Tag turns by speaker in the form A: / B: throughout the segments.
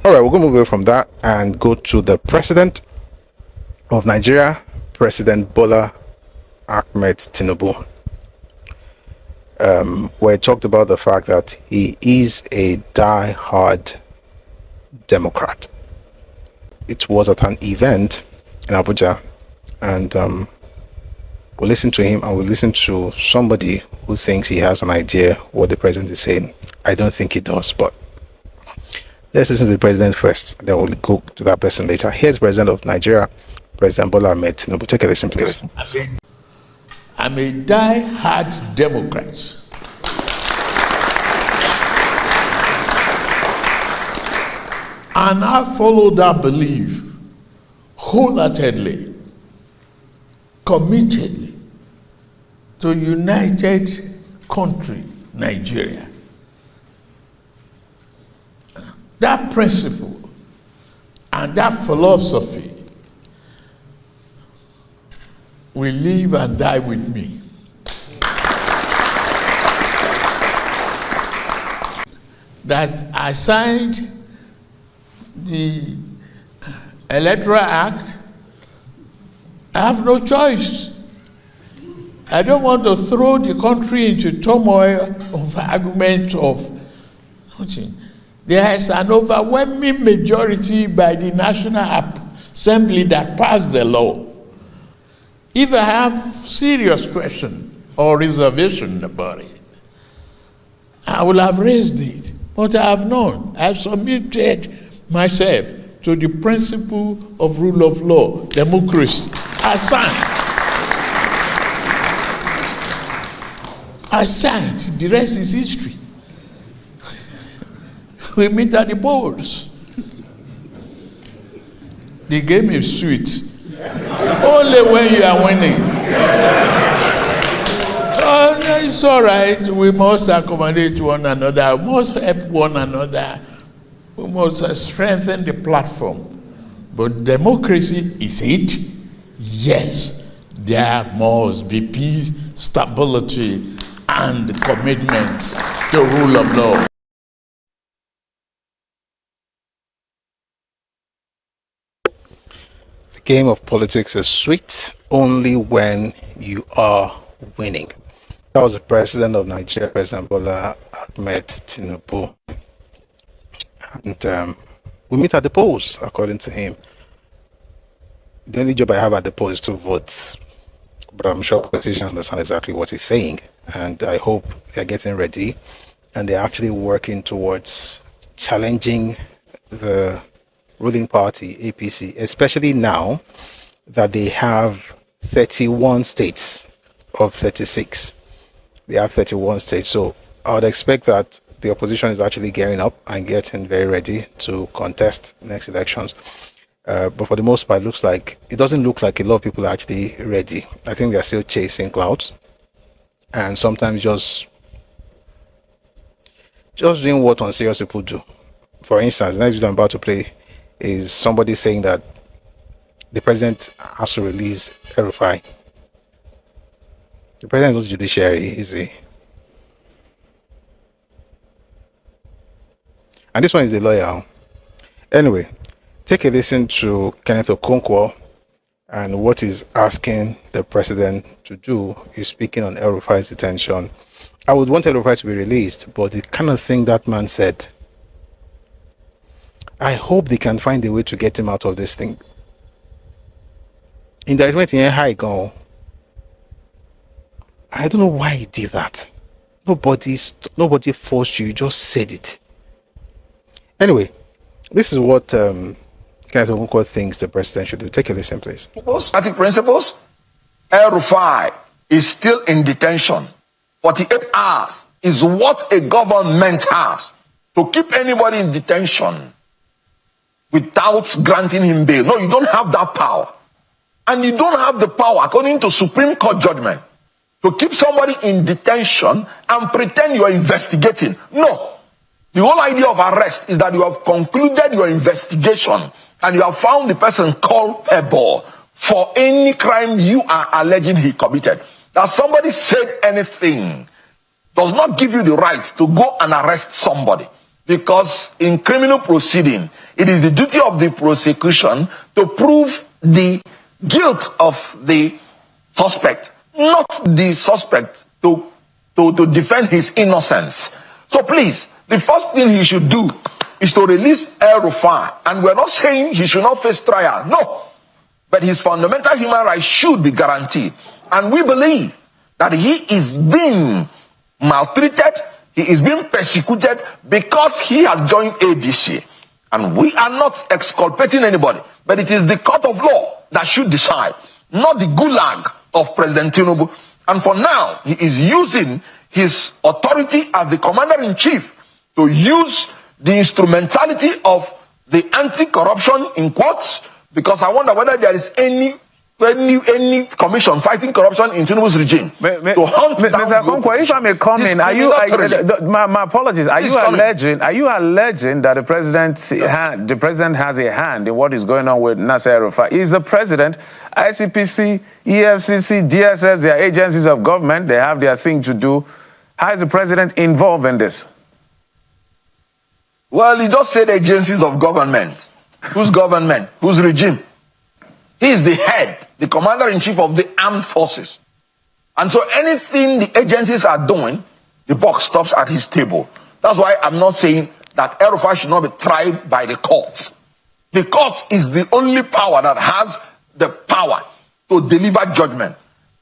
A: All right, we're going to move away from that and go to the president of Nigeria, President Bola Tinubu. Where he talked about the fact that he is a die-hard Democrat. It was at an event in Abuja, and we'll listen to him and we'll listen to somebody who thinks he has an idea what the president is saying. I don't think he does, but let's listen to the president first, then we'll go to that person later. Here's the president of Nigeria, President Bola Tinubu. Take a listen, please.
B: I'm a die-hard Democrat. And I follow that belief wholeheartedly, committedly to united country, Nigeria. That principle and that philosophy will live and die with me. That I signed the Electoral Act. I have no choice. I don't want to throw the country into turmoil of argument of nothing. There is an overwhelming majority by the National Assembly that passed the law. If I have serious question or reservation about it, I will have raised it, but I have not. I have submitted myself to the principle of rule of law, democracy. I signed. The rest is history. We meet at the polls. The game is sweet. Only when you are winning. Oh, it's all right. We must accommodate one another. We must help one another. We must strengthen the platform. But democracy, is it? Yes. There must be peace, stability, and commitment to rule of law.
A: Game of politics is sweet only when you are winning. That was the president of Nigeria, President Bola Tinubu. And we meet at the polls, according to him. The only job I have at the polls is to vote. But I'm sure politicians understand exactly what he's saying. And I hope they're getting ready and they're actually working towards challenging the ruling party, APC, especially now that they have 31 states of 36. They have 31 states. So I would expect that the opposition is actually gearing up and getting very ready to contest next elections. But for the most part, it doesn't look like a lot of people are actually ready. I think they're still chasing clouds and sometimes just doing what unserious people do. For instance, the next video I'm about to play is somebody saying that the president has to release El-Rufai. The president is not judiciary, is he? And this one is the lawyer. Anyway, take a listen to Kenneth Okonkwo, and what he's asking the president to do is speaking on El-Rufai's detention. I would want El-Rufai to be released, but the kind of thing that man said, I hope they can find a way to get him out of this thing. Indictment in high go. I don't know why he did that. Nobody forced you, you just said it. Anyway, this is what Kenneth Okonkwo thinks the president should do. Take a listen, please.
C: Static principles. El-Rufai is still in detention. 48 hours is what a government has to keep anybody in detention without granting him bail. No, you don't have that power. And you don't have the power, according to Supreme Court judgment, to keep somebody in detention and pretend you are investigating. No. The whole idea of arrest is that you have concluded your investigation and you have found the person culpable for any crime you are alleging he committed. That somebody said anything does not give you the right to go and arrest somebody. Because in criminal proceeding, it is the duty of the prosecution to prove the guilt of the suspect, not the suspect to defend his innocence. So please, the first thing he should do is to release El-Rufai. And we're not saying he should not face trial. No. But his fundamental human rights should be guaranteed. And we believe that he is being maltreated, he is being persecuted because he has joined ABC. And we are not exculpating anybody, but it is the court of law that should decide, not the gulag of President Tinubu. And for now, he is using his authority as the commander-in-chief to use the instrumentality of the anti-corruption in quotes, because I wonder whether there is any commission fighting corruption in Tinubu's regime to hunt down.
D: Mr. Okonkwo, if I may come in, my apologies. Are you alleging that the president has a hand in what is going on with Nasser El-Rufai? He's the president. ICPC, EFCC, DSS, they are agencies of government. They have their thing to do. How is the president involved in this?
C: Well, he just said agencies of government. Whose government? Whose regime? He is the head, the commander-in-chief of the armed forces. And so anything the agencies are doing, the buck stops at his table. That's why I'm not saying that El-Rufai should not be tried by the courts. The court is the only power that has the power to deliver judgment.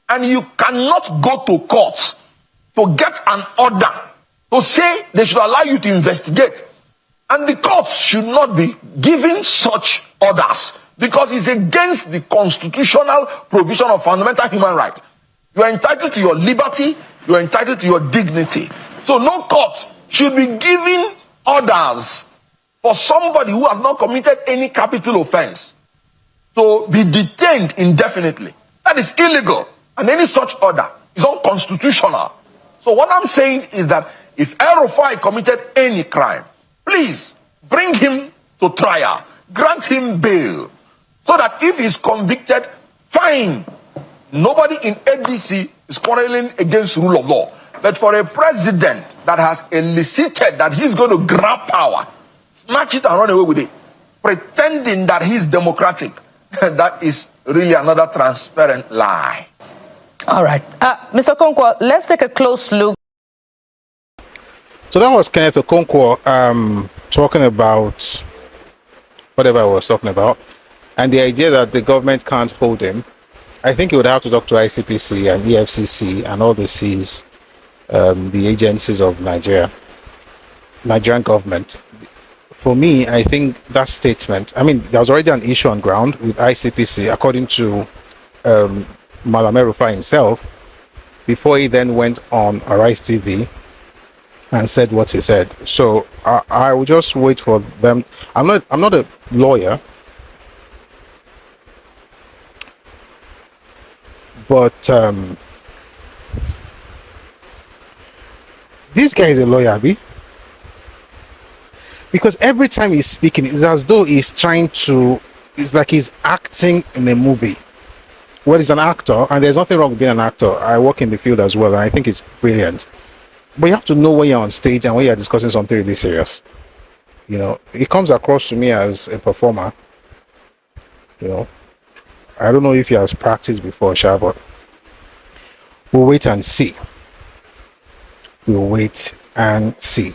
C: And you cannot go to courts to get an order to say they should allow you to investigate. And the courts should not be giving such orders because it's against the constitutional provision of fundamental human rights. You are entitled to your liberty, you are entitled to your dignity. So no court should be giving orders for somebody who has not committed any capital offense to be detained indefinitely. That is illegal. And any such order is unconstitutional. So what I'm saying is that if El-Rufai committed any crime, please bring him to trial, grant him bail, so that if he's convicted, fine. Nobody in ADC is quarreling against rule of law. But for a president that has elicited that he's going to grab power, snatch it and run away with it, pretending that he's democratic, that is really another transparent lie.
E: All right. Mr. Okonkwo, let's take a close look.
A: So that was Kenneth Okonkwo talking about whatever I was talking about. And the idea that the government can't hold him, I think he would have to talk to ICPC and EFCC and all the C's, the agencies of Nigerian government. For me, I think that statement, I mean, there was already an issue on ground with ICPC, according to Malam El-Rufai himself, before he then went on Arise TV and said what he said. So I will just wait for them. I'm not a lawyer, but this guy is a lawyer, Abi. Because every time he's speaking, it's as though he's trying to, it's like he's acting in a movie. Well, he's an actor, and there's nothing wrong with being an actor. I work in the field as well, and I think it's brilliant. But you have to know when you're on stage and when you're discussing something really serious. You know, it comes across to me as a performer. You know, I don't know if he has practiced before, Sha, but we'll wait and see. We'll wait and see.